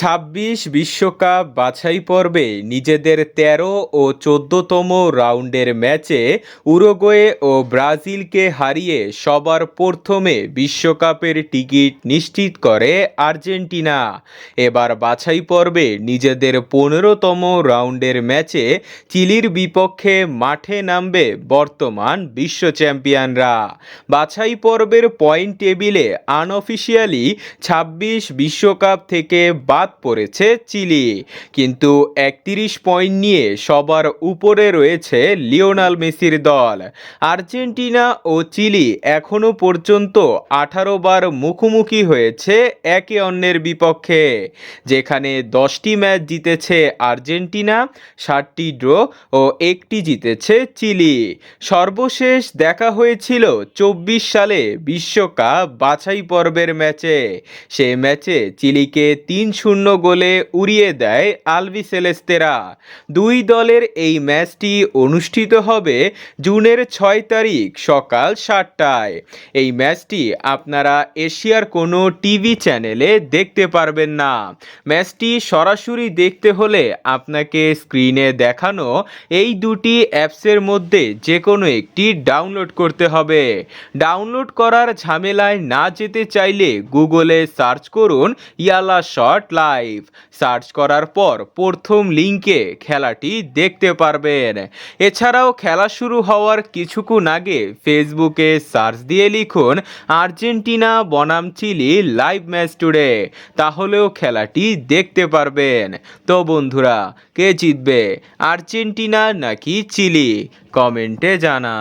২৬ বিশ্বকাপ বাছাই পর্বে নিজেদের ১৩ ও ১৪তম রাউন্ডের ম্যাচে উরুগুয়ে ও ব্রাজিলকে হারিয়ে সবার প্রথমে বিশ্বকাপের টিকিট নিশ্চিত করে আর্জেন্টিনা। এবার বাছাই পর্বে নিজেদের ১৫তম রাউন্ডের ম্যাচে চিলির বিপক্ষে মাঠে নামবে বর্তমান বিশ্ব চ্যাম্পিয়নরা। বাছাই পর্বের পয়েন্ট টেবিলে আনঅফিসিয়ালি ২৬ বিশ্বকাপ থেকে বাদ পড়েছে চিলি, কিন্তু ৩১ পয়েন্ট নিয়ে সবার উপরে রয়েছে লিওনেল মেসির দল। আর্জেন্টিনা ও চিলি এখনও পর্যন্ত ১৮ বার মুখোমুখি হয়েছে একে অন্যের বিপক্ষে, যেখানে ১০টি ম্যাচ জিতেছে আর্জেন্টিনা, ৭টি ড্র ও ১টি জিতেছে চিলি। সর্বশেষ দেখা হয়েছিল ২৪ সালে বিশ্বকাপ বাছাই পর্বের ম্যাচে। সেই ম্যাচে চিলিকে ৩-০ গোলে উড়িয়ে দেয় আলবিসেলেস্তেরা। দুই দলের এই ম্যাচটি অনুষ্ঠিত হবে জুনের ৬ তারিখ সকাল ৭টায়। এই ম্যাচটি আপনারা এশিয়ার কোনো টিভি চ্যানেলে দেখতে পারবেন না। ম্যাচটি সরাসরি দেখতে হলে আপনাকে স্ক্রিনে দেখানো এই দুটি অ্যাপসের মধ্যে যে কোনো একটি ডাউনলোড করতে হবে। ডাউনলোড করার ঝামেলায় না যেতে চাইলে গুগলে সার্চ করুন ইয়ালা শট লাইভ। সার্চ করার পর প্রথম লিঙ্কে খেলাটি দেখতে পারবেন। এছাড়াও খেলা শুরু হওয়ার কিছুক্ষণ আগে ফেসবুকে সার্চ দিয়ে লিখুন আর্জেন্টিনা বনাম চিলি লাইভ ম্যাচ টুডে, তাহলেও খেলাটি দেখতে পারবেন। তো বন্ধুরা, কে জিতবে, আর্জেন্টিনা নাকি চিলি? কমেন্টে জানা।